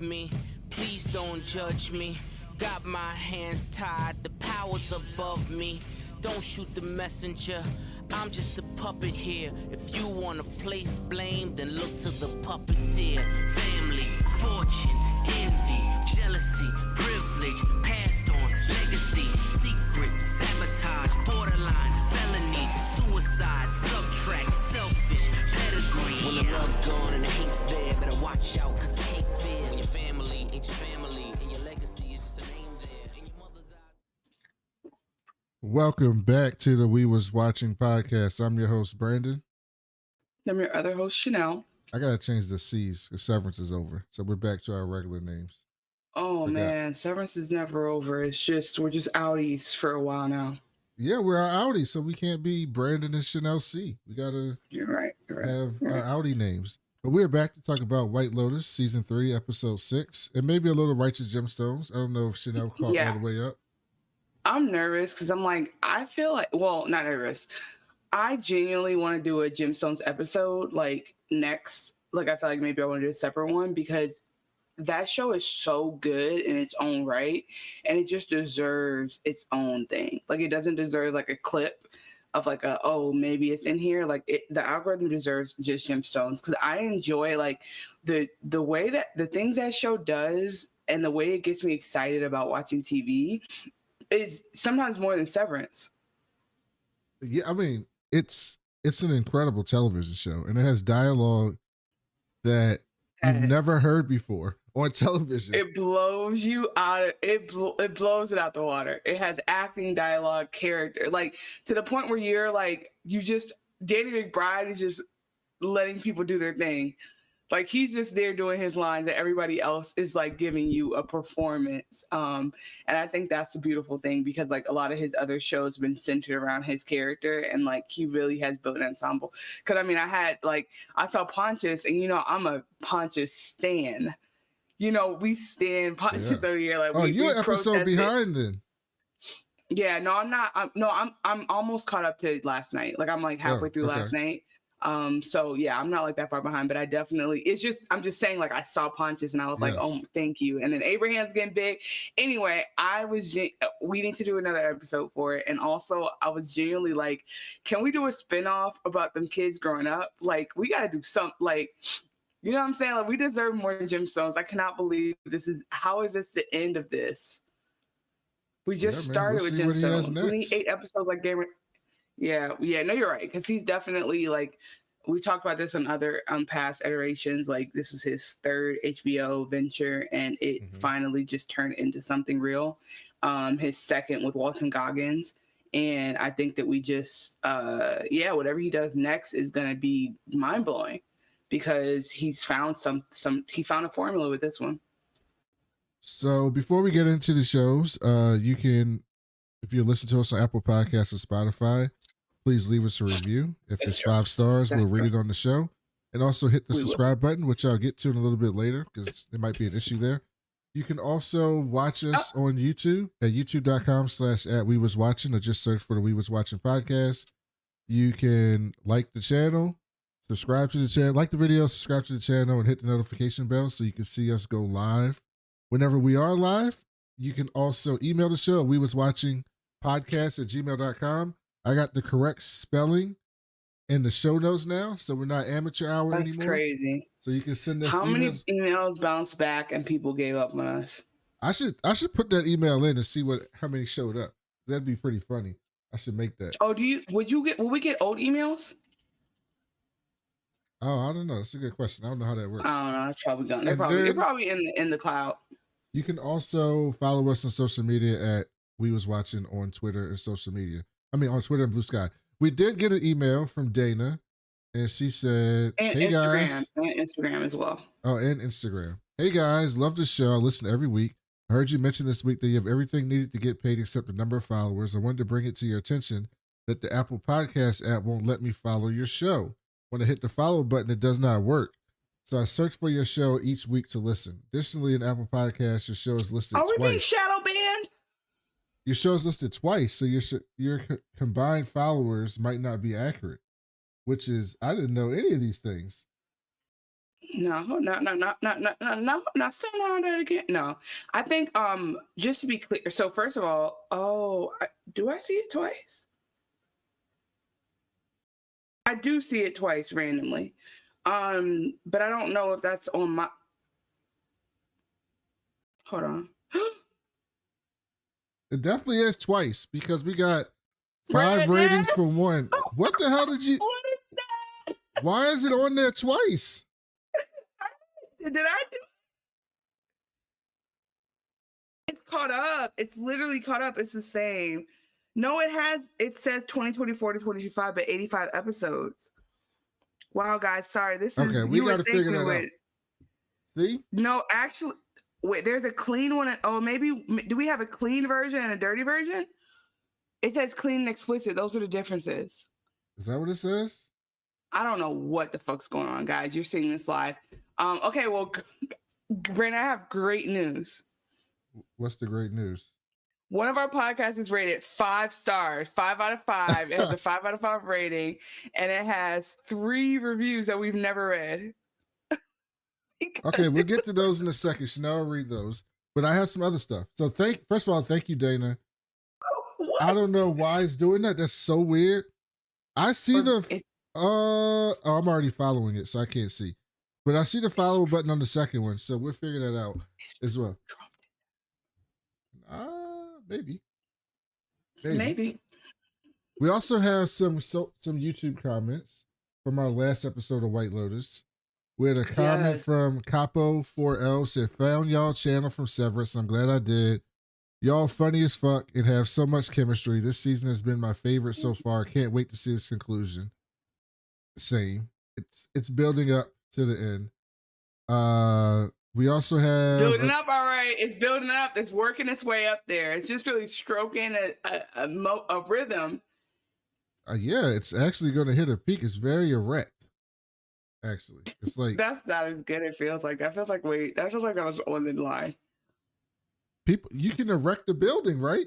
Me, please don't judge me. Got my hands tied, the power's above me. Don't shoot the messenger, I'm just a puppet here. If you wanna place blame, then look to the puppeteer. Family, fortune, envy, jealousy, privilege, passed on, legacy, secret, sabotage, borderline, felony, suicide, subtract, selfish, pedigree. When the love's gone and the hate's there, better watch out, cause it can't fear. Your family ain't your family, and your legacy is just a name there. In your mother's eyes. Welcome back to the We Was Watching podcast. I'm your host, Brandon. I'm your other host, Chanel. I gotta change the C's because Severance is over. So we're back to our regular names. Oh man, Severance is never over. It's just we're just outies for a while now. Yeah, we're our outies, so we can't be Brandon and Chanel C. We gotta You're right. have our outie names. But we're back to talk about White Lotus, season 3, episode 6, and maybe a little Righteous Gemstones. I don't know if Chanel caught all the way up. I'm nervous because I'm like, I feel like, well, not nervous. I genuinely want to do a Gemstones episode like next. Like, I feel like maybe I want to do a separate one because that show is so good in its own right. And it just deserves its own thing. Like, it doesn't deserve like a clip of like maybe it's in here. Like the algorithm deserves just Gemstones because I enjoy like the way that the things that show does and the way it gets me excited about watching TV is sometimes more than Severance. Yeah, I mean, it's an incredible television show, and it has dialogue that you've never heard before on television. It blows you out. It blows it out the water. It has acting, dialogue, character, like to the point where you're like, Danny McBride is just letting people do their thing. Like he's just there doing his lines and everybody else is like giving you a performance. And I think that's a beautiful thing because like a lot of his other shows have been centered around his character and like he really has built an ensemble. Cause I mean, I saw Pontius and I'm a Pontius stan. We stand Pontius over here. Like, you're an episode behind then. Yeah, no, I'm not. I'm almost caught up to last night. Like I'm like halfway through last night. So yeah, I'm not like that far behind, but I definitely, I'm just saying like I saw Pontius and I was like, oh, thank you. And then Abraham's getting big. Anyway, we need to do another episode for it. And also I was genuinely like, can we do a spinoff about them kids growing up? Like we got to do something like, you know what I'm saying? Like we deserve more Gemstones. I cannot believe how is this the end of this? We just started with Gemstones. We need 8 episodes like Gamer. Yeah, no, you're right. Because he's definitely like, we talked about this on other past iterations. Like this is his 3rd HBO venture, and it finally just turned into something real. His 2nd with Walton Goggins, and I think that we just, whatever he does next is gonna be mind blowing because he's found he found a formula with this one. So before we get into the shows, you can, if you listen to us on Apple Podcasts or Spotify, please leave us a review. If it's 5 stars, we'll read it on the show. And also hit the subscribe button, which I'll get to in a little bit later because there might be an issue there. You can also watch us on YouTube at youtube.com/@WeWasWatching, or just search for the We Was Watching podcast. You can like the channel, subscribe to the channel, like the video, subscribe to the channel, and hit the notification bell so you can see us go live whenever we are live. You can also email the show at WeWasWatchingPodcast@gmail.com. I got the correct spelling in the show notes now, so we're not amateur hour That's anymore. crazy. So you can send us How emails. many emails bounced back and people gave up on us? I should put that email in and see how many showed up. That'd be pretty funny. I should make that. Oh, will we get old emails? Oh, I don't know. That's a good question. I don't know how that works. I don't know. It's probably gone. They're probably in the cloud. You can also follow us on social media at We Was Watching on Twitter and social media. I mean, on Twitter and Blue Sky. We did get an email from Dana, and she said, and "Hey Instagram, guys, and Instagram as well." Oh, and Instagram. Hey guys, love the show. I listen every week. I heard you mention this week that you have everything needed to get paid except the number of followers. I wanted to bring it to your attention that the Apple Podcast app won't let me follow your show. When I hit the follow button, it does not work. So I search for your show each week to listen. Additionally, in Apple Podcasts, your show is listed twice. Are we being shadow banned? Your show is listed twice, so your combined followers might not be accurate, which is, I didn't know any of these things. No, not saying all that again. No, I think just to be clear. So first of all, do I see it twice? I do see it twice randomly, but I don't know if that's on my. Hold on. It definitely is twice because we got 5 ratings for one. What the hell did you? What is that? Why is it on there twice? Did I do? It's caught up. It's literally caught up. It's the same. No, it says 2024 to 2025, but 85 episodes. Wow, guys, sorry. This is okay. We got to figure that out. See? No, actually, wait. There's a clean one. Oh, maybe do we have a clean version and a dirty version? It says clean and explicit. Those are the differences. Is that what it says? I don't know what the fuck's going on, guys. You're seeing this live. Okay, well, Brandon, I have great news. What's the great news? One of our podcasts is rated 5 stars, 5 out of 5. It has a 5 out of 5 rating, and it has 3 reviews that we've never read. Okay, we'll get to those in a second. Chanel will read those, but I have some other stuff. So first of all, thank you, Dana. What? I don't know why it's doing that. That's so weird. I see I'm already following it, so I can't see. But I see the follow button on the second one, so we'll figure that out as well. Maybe. We also have some YouTube comments from our last episode of White Lotus. We had a comment from Capo4L said, "Found y'all channel from Severance. I'm glad I did. Y'all funny as fuck and have so much chemistry. This season has been my favorite so far. Can't wait to see its conclusion." Same. It's building up to the end. We also have building up. All right, it's building up. It's working its way up there. It's just really stroking a rhythm. Yeah, it's actually going to hit a peak. It's very erect. Actually, it's like that's not as good. It feels like that feels like I was on the line. People, you can erect the building, right?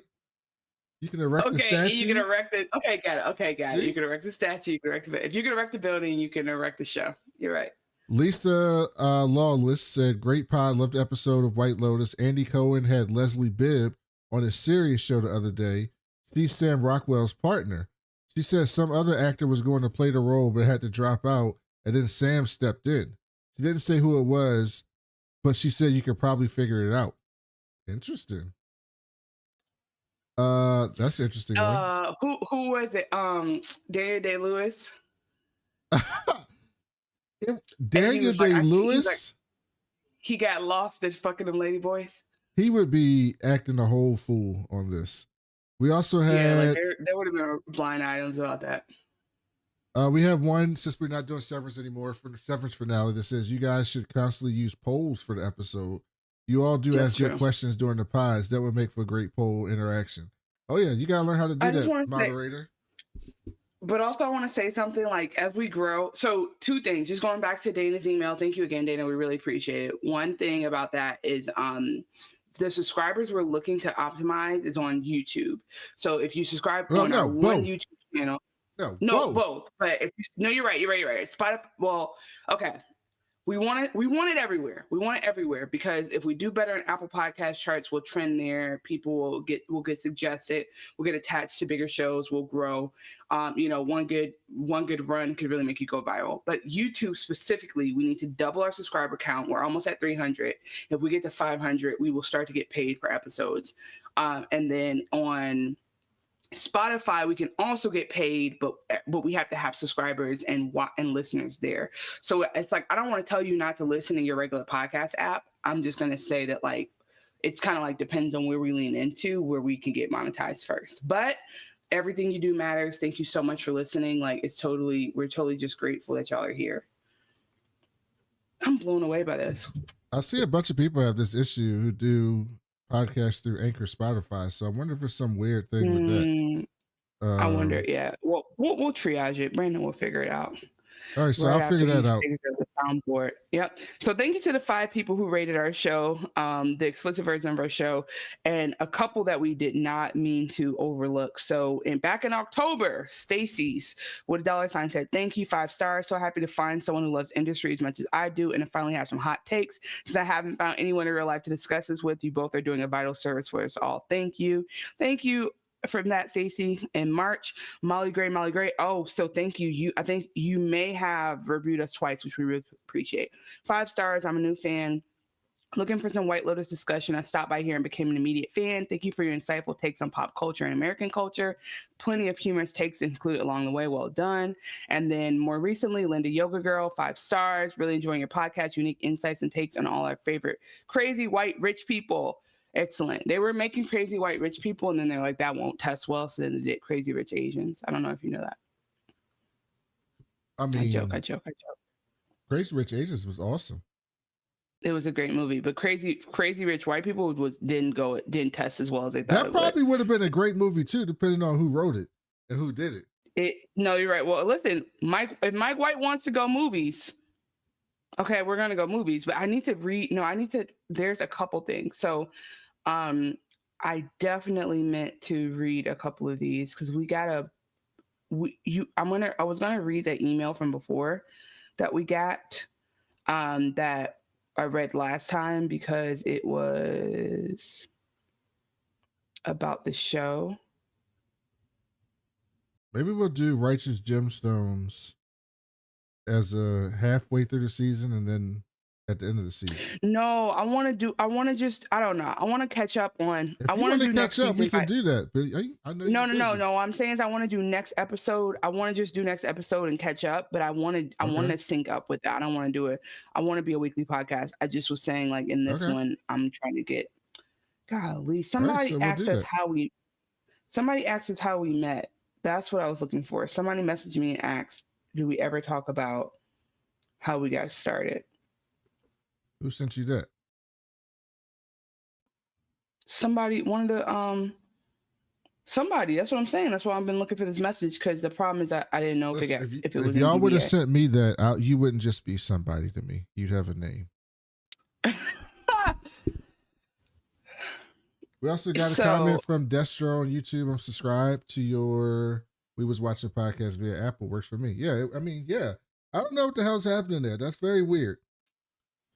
You can erect the statue. You can erect it. Okay, got it. You can erect the statue. You can erect the. If you can erect the building, you can erect the show. You're right. Lisa Lawless said, "Great pod. Loved the episode of White Lotus. Andy Cohen had Leslie Bibb on his series show the other day. She's Sam Rockwell's partner. She said some other actor was going to play the role but had to drop out, and then Sam stepped in. She didn't say who it was, but she said you could probably figure it out." Interesting. That's interesting. Who was it? Daniel Day-Lewis. Daniel Day-Lewis. He got lost at fucking them lady boys. He would be acting a whole fool on this. We also had there would have been blind items about that. We have one, since we're not doing Severance anymore, for the Severance finale, that says you guys should constantly use polls for the episode. You all do ask good questions during the pods. That would make for great poll interaction. Oh yeah, you gotta learn how to do that, moderator. But also I want to say something like as we grow. So 2 things, just going back to Dana's email. Thank you again, Dana. We really appreciate it. One thing about that is the subscribers we're looking to optimize is on YouTube. So if you subscribe on our one YouTube channel. No, both. But you're right. Spotify. Well, okay. We want it everywhere. We want it everywhere because if we do better in Apple Podcast charts, we'll trend there. People will get suggested. We'll get attached to bigger shows. We'll grow. One good run could really make you go viral. But YouTube specifically, we need to double our subscriber count. We're almost at 300. If we get to 500, we will start to get paid for episodes. And then on Spotify, we can also get paid, but we have to have subscribers and listeners there. So it's like, I don't want to tell you not to listen in your regular podcast app. I'm just going to say that like, it's kind of like depends on where we lean into, where we can get monetized first. But everything you do matters. Thank you so much for listening. Like we're totally just grateful that y'all are here. I'm blown away by this. I see a bunch of people have this issue who do podcasts through Anchor, Spotify. So I wonder if there's some weird thing with that. I wonder. Yeah. Well, we'll triage it. Brandon will figure it out. All right, so I'll figure that out. The soundboard. Yep. So thank you to the 5 people who rated our show, the explicit version of our show, and a couple that we did not mean to overlook. So back in October, Stacy's with $sign said, "Thank you, 5 stars. So happy to find someone who loves industry as much as I do, and to finally have some hot takes since I haven't found anyone in real life to discuss this with. You both are doing a vital service for us all. Thank you." Thank you. From that, Stacy. In March, Molly Gray. Oh, so thank you. I think you may have reviewed us twice, which we really appreciate. 5 stars. I'm a new fan. Looking for some White Lotus discussion. I stopped by here and became an immediate fan. Thank you for your insightful takes on pop culture and American culture. Plenty of humorous takes included along the way. Well done. And then more recently, Linda Yoga Girl, 5 stars. Really enjoying your podcast. Unique insights and takes on all our favorite crazy white rich people. Excellent. They were making crazy white rich people, and then they're like, that won't test well. So then they did crazy rich Asians. I don't know if you know that. I mean, I joke. Crazy Rich Asians was awesome. It was a great movie, but crazy rich white people didn't test as well as they thought. That probably would have been a great movie too, depending on who wrote it and who did it. No, you're right. Well, listen, if Mike White wants to go movies, okay, we're gonna go movies. But I need to read. No, I need to. There's a couple things. So, I definitely meant to read a couple of these because I was gonna read that email from before that we got, that I read last time because it was about the show. Maybe we'll do Righteous Gemstones as a halfway through the season and then at the end of the season. No, I want to catch up on. If I want to catch up, we can do that. But I know no. I'm saying is I want to do next episode. I want to just do next episode and catch up. But I want to sync up with that. I don't want to do it. I want to be a weekly podcast. I just was saying like in this one, I'm trying to get. Golly, somebody asked us how we met. That's what I was looking for. Somebody messaged me and asked, "Do we ever talk about how we got started?" Who sent you that? Somebody, somebody. That's what I'm saying. That's why I've been looking for this message because the problem is I didn't know if it was. If y'all would have sent me that, you wouldn't just be somebody to me. You'd have a name. We also got a comment from Destro on YouTube. I'm subscribed to your We Was Watching podcast via Apple. Works for me. Yeah, I mean, yeah. I don't know what the hell's happening there. That's very weird.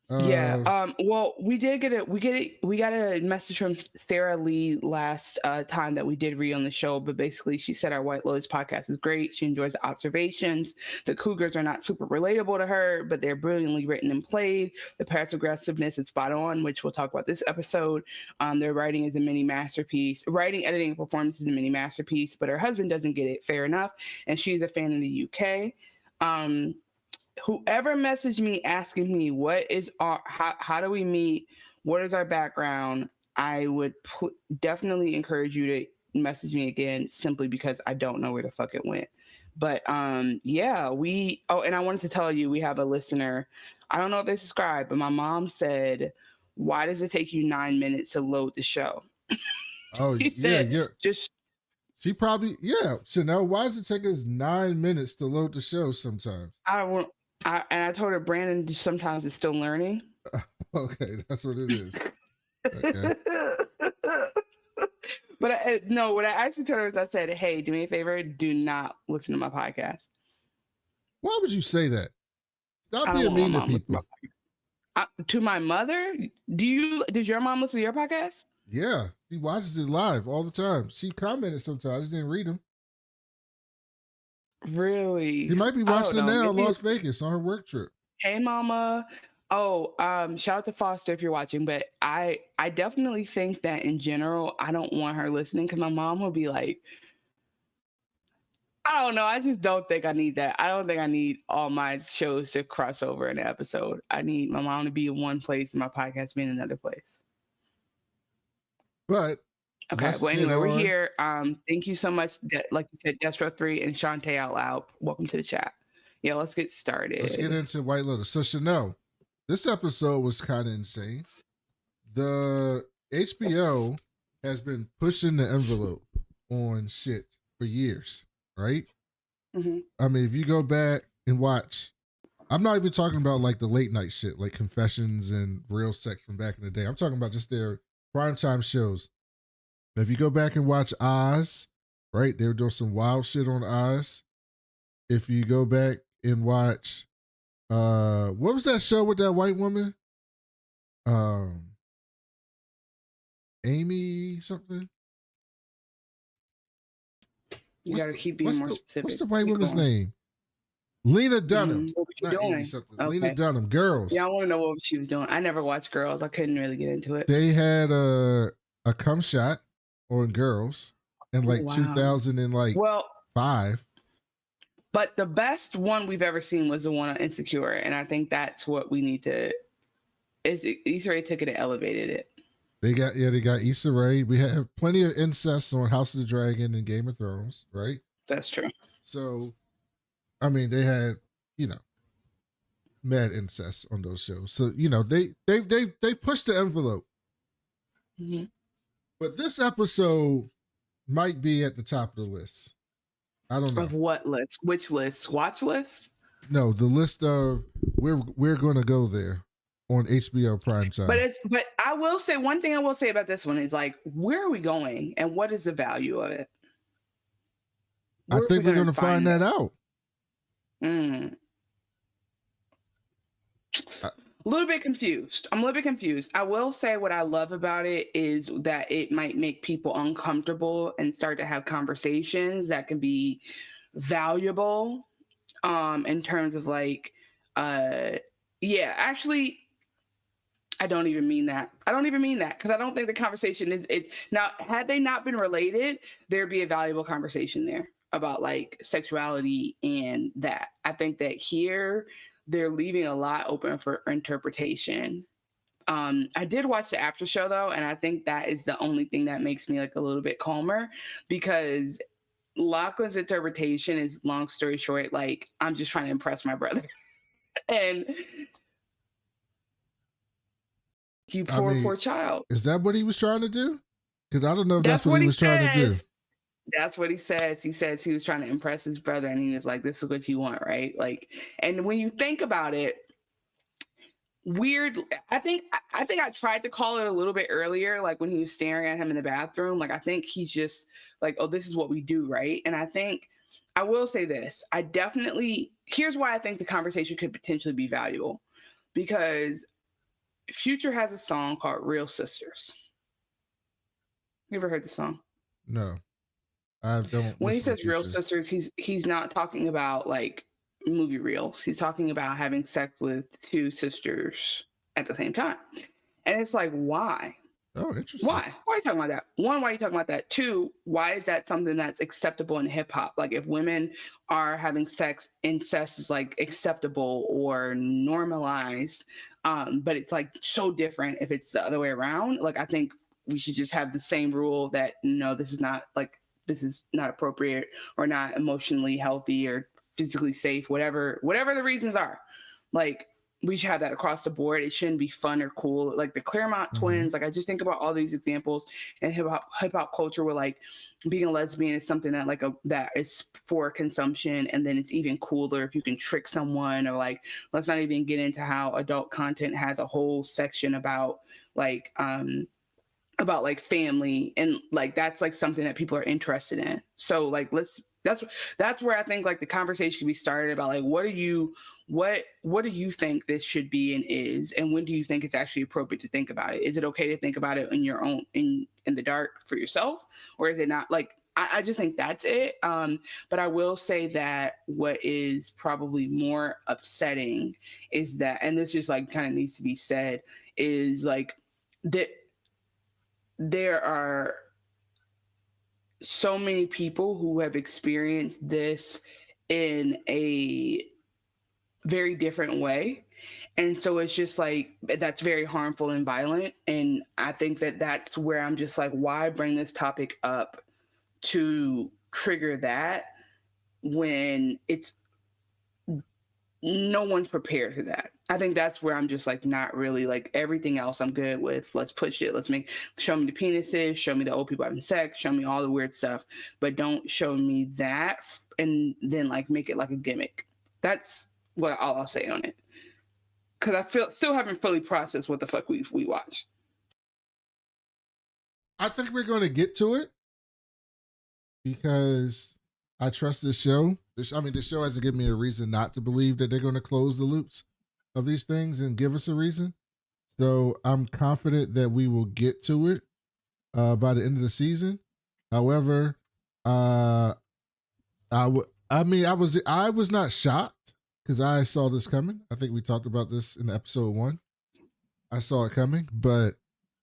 Well, we got a message from Sarah Lee last time that we did read on the show, but basically she said our White Lotus podcast is great. She enjoys the observations. The cougars are not super relatable to her, but they're brilliantly written and played. The passive aggressiveness is spot on, which we'll talk about this episode. Their writing is a mini masterpiece. Writing, editing, and performance is a mini masterpiece, but her husband doesn't get it. Fair enough. And she's a fan in the UK. Whoever messaged me asking me how do we meet, what is our background, I would definitely encourage you to message me again simply because I don't know where the fuck it went. But and I wanted to tell you we have a listener. I don't know if they subscribe, but my mom said, "Why does it take you 9 minutes to load the show?" Oh, she probably, So now why does it take us 9 minutes to load the show sometimes? I told her Brandon sometimes is still learning. Okay, that's what it is. Okay. But what I actually told her is I said, "Hey, do me a favor, do not listen to my podcast." Why would you say that? Stop being mean to people. To my mother? Does your mom listen to your podcast? Yeah, she watches it live all the time. She commented sometimes. I just didn't read them. Really? She might be watching it now in Las Vegas on her work trip. Hey, mama. Oh, shout out to Foster if you're watching, but I definitely think that in general, I don't want her listening because my mom will be like, I don't know. I just don't think I need that. I don't think I need all my shows to cross over in an episode. I need my mom to be in one place and my podcast be in another place. But okay, well, anyway, we're here. Thank you so much. Like you said, Destro3 and Shantae Out Loud. Welcome to the chat. Yeah, let's get started. Let's get into White Lotus. So Chanel, this episode was kind of insane. The HBO has been pushing the envelope on shit for years, right? Mm-hmm. I mean, if you go back and watch, I'm not even talking about like the late night shit, like Confessions and Real Sex from back in the day. I'm talking about just their primetime shows. If you go back and watch Oz, right? They were doing some wild shit on Oz. If you go back and watch, what was that show with that white woman? Amy something. You gotta keep being more specific. What's the white woman's name? Lena Dunham. What was she doing? Okay. Lena Dunham. Girls. Yeah, I want to know what she was doing. I never watched Girls. I couldn't really get into it. They had a cum shot on Girls in like 2005. But the best one we've ever seen was the one on Insecure, and I think that's what we need to. Issa Rae took it and elevated it. They got Issa Rae. We have plenty of incest on House of the Dragon and Game of Thrones, right? That's true. So, I mean, they had mad incest on those shows. So they pushed the envelope. Mm-hmm. But this episode might be at the top of the list. I don't know. Of what list? Which list? Watch list? No, the list of we're going to go there on HBO primetime. But I will say one thing I will say about this one is like, where are we going and what is the value of it? I think we're going to find that out. A little bit confused. I'm a little bit confused. I will say what I love about it is that it might make people uncomfortable and start to have conversations that can be valuable in terms of like, actually, I don't even mean that. Because I don't think the conversation it's now, had they not been related, there'd be a valuable conversation there about like sexuality and that. I think that here they're leaving a lot open for interpretation. I did watch the after show though, and I think that is the only thing that makes me like a little bit calmer, because Lachlan's interpretation is, long story short, like, I'm just trying to impress my brother. And you poor child. Is that what he was trying to do? Because I don't know if that's what he was trying to do. That's what he says. He says he was trying to impress his brother, and he was like, this is what you want, right? Like, and when you think about it, weird. I think I tried to call it a little bit earlier, like when he was staring at him in the bathroom. Like, I think he's just like, oh, this is what we do, right? And I think I will say this. Here's why I think the conversation could potentially be valuable. Because Future has a song called Real Sisters. You ever heard the song? No. I don't. When he says Real Sisters, he's not talking about like movie reels. He's talking about having sex with two sisters at the same time. And it's like, why? Oh, interesting. Why? Why are you talking about that? One, why are you talking about that? Two, why is that something that's acceptable in hip hop? Like, if women are having sex, incest is like acceptable or normalized. But it's like so different if it's the other way around. Like, I think we should just have the same rule that no, this is not appropriate or not emotionally healthy or physically safe, whatever the reasons are. Like, we should have that across the board. It shouldn't be fun or cool. Like the Claremont twins, like I just think about all these examples in hip hop culture where like being a lesbian is something that that is for consumption, and then it's even cooler if you can trick someone, or like, let's not even get into how adult content has a whole section about family, and like that's like something that people are interested in. So like let's That's where I think like the conversation can be started about like what do you think this should be and is, and when do you think it's actually appropriate to think about it? Is it okay to think about it in your own in the dark for yourself, or is it not? Like I just think that's it. But I will say that what is probably more upsetting is that, and this just like kind of needs to be said, is like that there are so many people who have experienced this in a very different way. And so it's just like, that's very harmful and violent. And I think that that's where I'm just like, why bring this topic up to trigger that when it's no one's prepared for that. I think that's where I'm just like not really like everything else I'm good with. Let's push it. Show me the penises, show me the old people having sex, show me all the weird stuff, but don't show me that and then like make it like a gimmick. That's what I'll say on it. Cause I still haven't fully processed what the fuck we watch. I think we're going to get to it because I trust this show. This show hasn't given me a reason not to believe that they're going to close the loops of these things and give us a reason. So I'm confident that we will get to it by the end of the season. However, I was not shocked because I saw this coming. I think we talked about this in episode 1. I saw it coming, but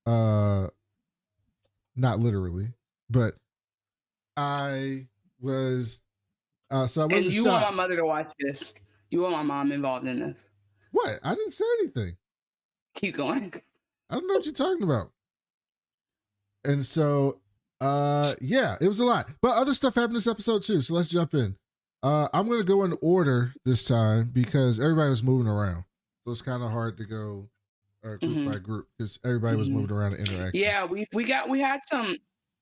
not literally. But I was so I wasn't shocked. And you want my mother to watch this. You want my mom involved in this. What? I didn't say anything. Keep going. I don't know what you're talking about. And so, yeah, it was a lot. But other stuff happened this episode too, so let's jump in. I'm going to go in order this time because everybody was moving around. So it's kind of hard to go group by group because everybody was moving around and interacting. Yeah, we had some,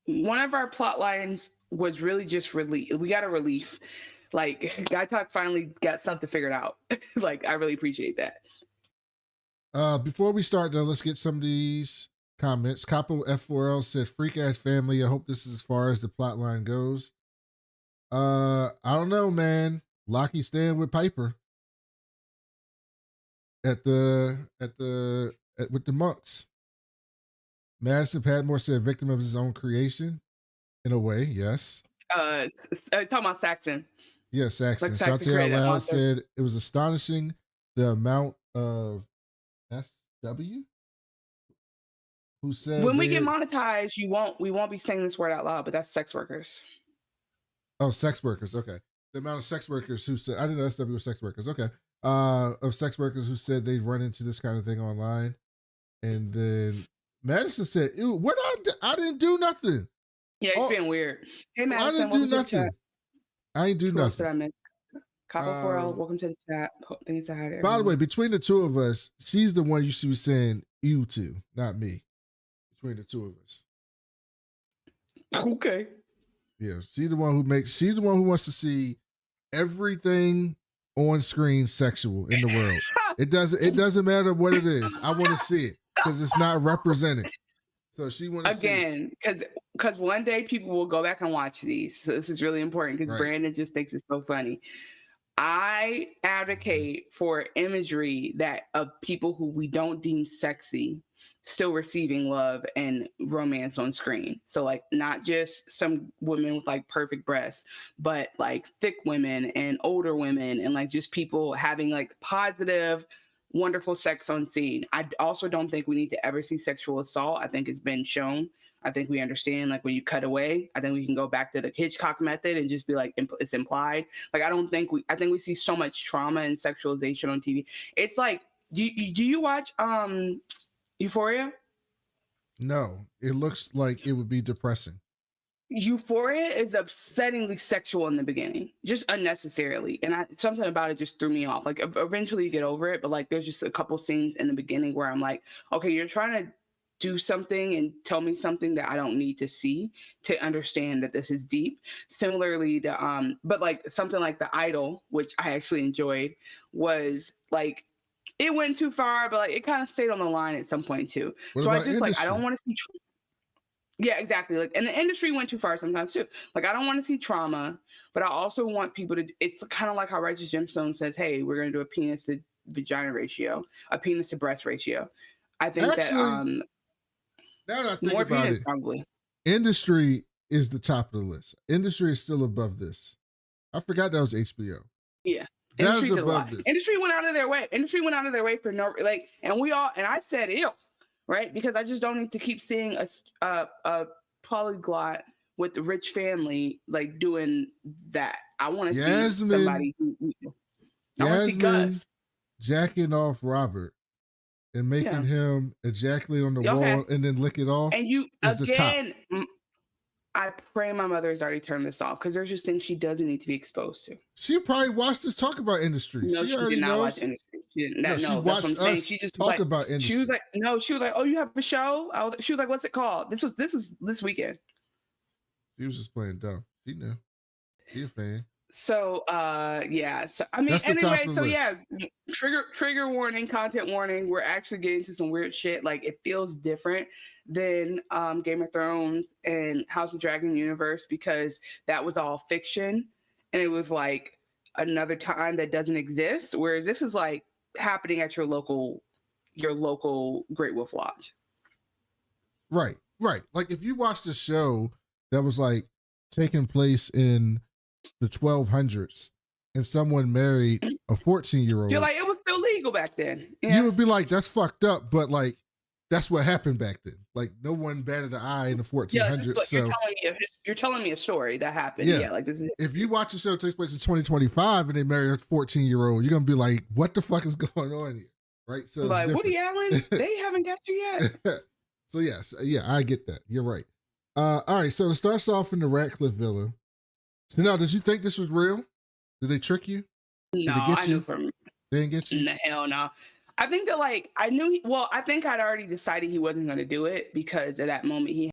one of our plot lines was really just relief. We got a relief. Like, Guy Talk finally got something figured out. Like, I really appreciate that. Before we start, though, let's get some of these comments. Capo F4L said, freak ass family. I hope this is as far as the plot line goes. I don't know, man. Lockie staying with Piper with the monks. Madison Padmore said, victim of his own creation. In a way, yes. Talking about Saxon. Yeah, Saxon. Like Shantae Out Loud said it was astonishing the amount of SW who said when we get monetized, we won't be saying this word out loud, but that's sex workers. Oh, sex workers. Okay. The amount of sex workers who said, I didn't know SW was sex workers. Okay. Of sex workers who said they'd run into this kind of thing online. And then Madison said, ew, what? I didn't do nothing. Yeah, it's being weird. Hey, Madison, I didn't do nothing. I ain't do nothing. Copper 4L, welcome to the chat. Thanks to her. By the way, between the two of us, she's the one you should be saying you to, not me. Between the two of us. Okay. Yeah, she's the one who wants to see everything on screen sexual in the world. It doesn't matter what it is. I want to see it because it's not represented. So she wants to again, because one day people will go back and watch these. So this is really important because Brandon just thinks it's so funny. I advocate for imagery that of people who we don't deem sexy still receiving love and romance on screen. So like not just some women with like perfect breasts, but like thick women and older women and like just people having like positive, wonderful sex on scene. I also don't think we need to ever see sexual assault. I think it's been shown. I think we understand, like when you cut away, I think we can go back to the Hitchcock method and just be like, it's implied. Like, I think we see so much trauma and sexualization on TV. It's like, do you watch Euphoria? No, it looks like it would be depressing. Euphoria is upsettingly sexual in the beginning, just unnecessarily. And something about it just threw me off. Like eventually you get over it, but like there's just a couple scenes in the beginning where I'm like, okay, you're trying to do something and tell me something that I don't need to see to understand that this is deep. Similarly to but like something like The Idol, which I actually enjoyed, was like it went too far, but like it kind of stayed on the line at some point too. So I just like I don't want to see Yeah, exactly. Like, and the industry went too far sometimes too. Like, I don't want to see trauma, but I also want people to. It's kind of like how Righteous Gemstone says, "Hey, we're going to do a penis to vagina ratio, a penis to breast ratio." I think Actually, now that I think more about penis it, probably. Industry is the top of the list. Industry is still above this. I forgot that was HBO. Yeah. That Industry is did a lot. above this. Industry went out of their way. Industry went out of their way for no like, and we all and I said ew, right? Because I just don't need to keep seeing a polyglot with the rich family like doing that. I want to see somebody who I want to see Gus jacking off Robert and making him ejaculate on the wall and then lick it off. And you is again, the top. I pray my mother has already turned this off because there's just things she doesn't need to be exposed to. She probably watched us talk about Industry. No, she already did not knows. watch Industry. She didn't. No, she watched us she just talk about Industry. She was like, no, she was like, oh, you have a show? She was like, what's it called? This was this weekend. She was just playing dumb. She knew. She a fan. So yeah. So I mean, anyway, so yeah, trigger warning, content warning. We're actually getting to some weird shit. Like, it feels different than Game of Thrones and House of Dragon universe because that was all fiction and it was like another time that doesn't exist. Whereas this is like happening at your local Great Wolf Lodge. Right. Like, if you watched a show that was like taking place in the 1200s and someone married a 14-year-old, you're like, it was still legal back then. Yeah. You would be like, that's fucked up, but like, that's what happened back then. Like, no one batted an eye in the 1400s. Yeah, so you're telling me a story that happened. Yeah, like this is. If you watch a show that takes place in 2025 and they marry a 14-year-old, you're gonna be like, what the fuck is going on here? Right? So like, Woody Allen, they haven't got you yet. So yes, I get that. You're right. All right, so it starts off in the Ratcliffe Villa. So now, did you think this was real? Did they trick you? No, I knew from. They didn't get you? No, hell no. I think that, like, I knew I think I'd already decided he wasn't going to do it because at that moment he